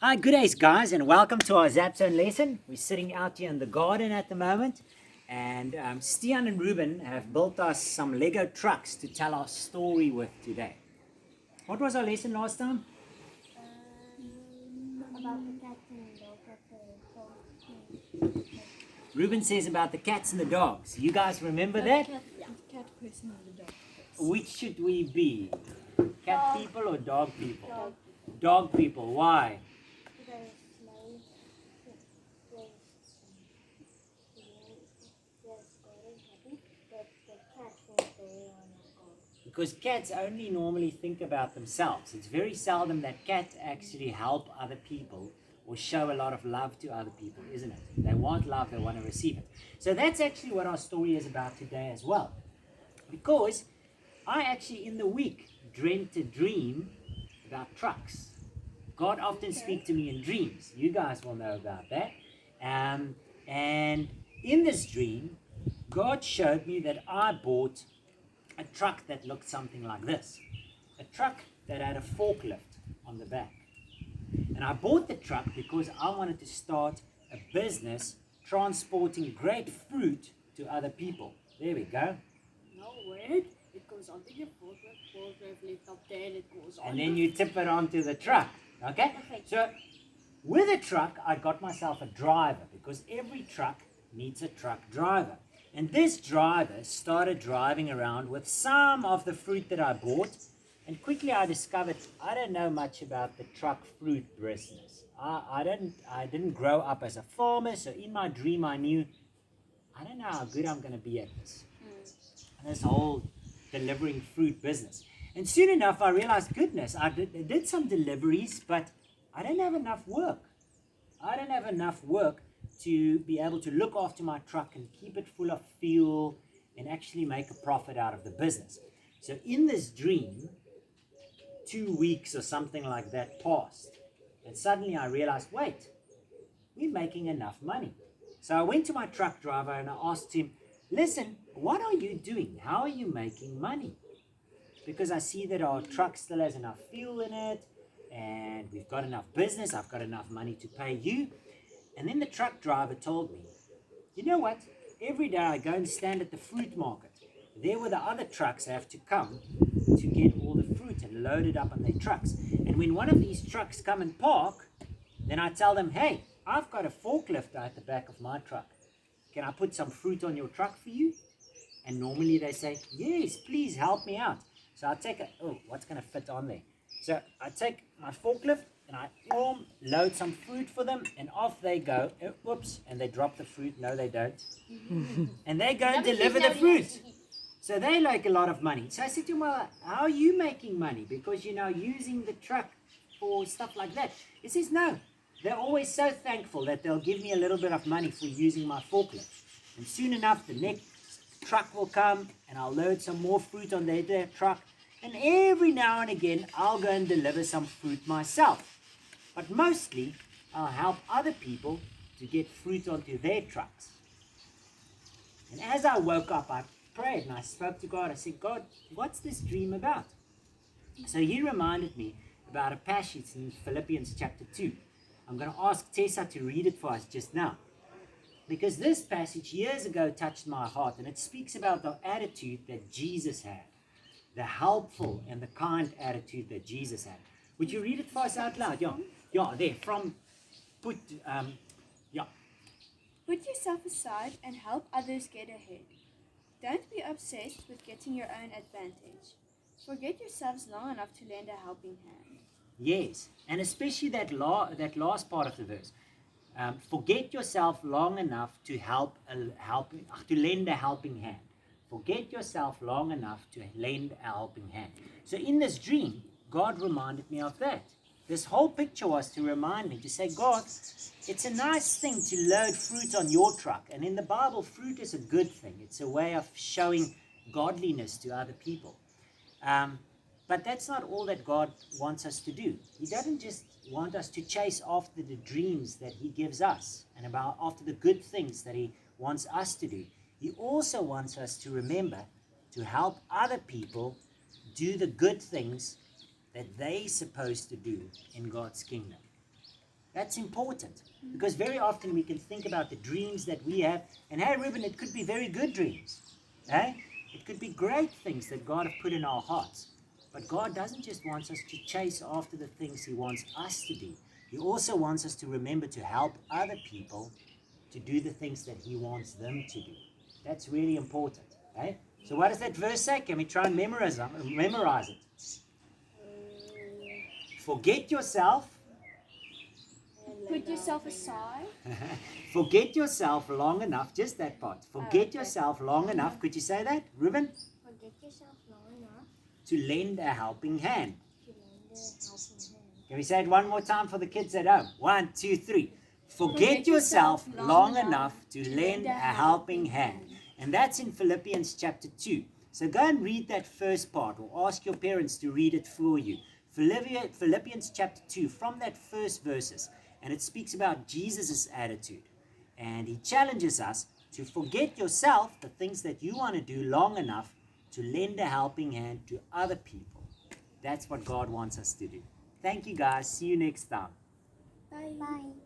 Hi, good days, guys, and welcome to our ZapZone lesson. We're sitting out here in the garden at the moment, and Stian and Ruben have built us some Lego trucks to tell our story with today. What was our lesson last time? About the cat and dog at the dog. Ruben says about the cats and the dogs. You guys remember that? Cat person and the dog. Which should we be? Cat Dog. people or dog people? Dog. Dog people. Why? There's no. But the cat thinks they are not God. Because cats only normally think about themselves. It's very seldom that cats actually help other people or show a lot of love to other people, isn't it? They want love, they want to receive it. So that's actually what our story is about today as well. Because I actually in the week dreamt a dream about trucks. God often speaks to me in dreams. You guys will know about that. And in this dream, God showed me that I bought a truck that looked something like this. A truck that had a forklift on the back. And I bought the truck because I wanted to start a business transporting great fruit to other people. There we go. No, wait. It goes onto your forklift lift up there, and it goes on. And then you tip it onto the truck. Okay? So with a truck, I got myself a driver because every truck needs a truck driver. And this driver started driving around with some of the fruit that I bought. And quickly I discovered I don't know much about the truck fruit business. I didn't grow up as a farmer, so in my dream I knew I don't know how good I'm going to be at this whole delivering fruit business. And soon enough I realized, goodness, I did some deliveries, but I don't have enough work. I don't have enough work to be able to look after my truck and keep it full of fuel and actually make a profit out of the business. So in this dream, 2 weeks or something like that passed. And suddenly I realized, wait, we're making enough money. So I went to my truck driver and I asked him, listen, what are you doing? How are you making money? Because I see that our truck still has enough fuel in it and we've got enough business. I've got enough money to pay you. And then the truck driver told me, you know what? Every day I go and stand at the fruit market. There where the other trucks have to come to get all the fruit and load it up on their trucks. And when one of these trucks come and park, then I tell them, hey, I've got a forklift at the back of my truck. Can I put some fruit on your truck for you? And normally they say, yes, please help me out. So I take what's going to fit on there? So I take my forklift and I load some fruit for them, and off they go. Whoops, and they drop the fruit. No, they don't. And they go and deliver the fruit. So they make a lot of money. So I said to him, well, how are you making money? Because you're now using the truck for stuff like that. He says, no. They're always so thankful that they'll give me a little bit of money for using my forklift. And soon enough, the next truck will come, and I'll load some more fruit on their truck. And every now and again, I'll go and deliver some fruit myself. But mostly, I'll help other people to get fruit onto their trucks. And as I woke up, I prayed and I spoke to God. I said, God, what's this dream about? So he reminded me about a passage in Philippians chapter 2. I'm going to ask Tessa to read it for us just now. Because this passage years ago touched my heart, and it speaks about the attitude that Jesus had. The helpful and the kind attitude that Jesus had. Would you read it for us out loud? Yeah, there. Put yourself aside and help others get ahead. Don't be obsessed with getting your own advantage. Forget yourselves long enough to lend a helping hand. Yes, and especially that last part of the verse. Forget yourself long enough to lend a helping hand. Forget yourself long enough to lend a helping hand. So in this dream, God reminded me of that. This whole picture was to remind me, to say, God, it's a nice thing to load fruit on your truck. And in the Bible, fruit is a good thing. It's a way of showing godliness to other people. But that's not all that God wants us to do. He doesn't just want us to chase after the dreams that He gives us and after the good things that He wants us to do. He also wants us to remember to help other people do the good things that they're supposed to do in God's kingdom. That's important because very often we can think about the dreams that we have. And hey, Ruben, it could be very good dreams. Hey? It could be great things that God has put in our hearts. But God doesn't just want us to chase after the things He wants us to do. He also wants us to remember to help other people to do the things that He wants them to do. That's really important. Okay? So what does that verse say? Can we try and memorize it? Forget yourself. Put yourself aside. Forget yourself long enough. Just that part. Forget yourself long enough. Could you say that, Ruben? Forget yourself long enough To lend a helping hand. to lend a helping hand. Can we say it one more time for the kids at home? 1, 2, 3. Forget yourself long enough to lend a helping hand. And that's in Philippians chapter 2. So go and read that first part or ask your parents to read it for you. Philippians chapter 2, from that first verses. And it speaks about Jesus' attitude. And he challenges us to forget yourself, the things that you want to do, long enough to lend a helping hand to other people. That's what God wants us to do. Thank you guys. See you next time. Bye. Bye.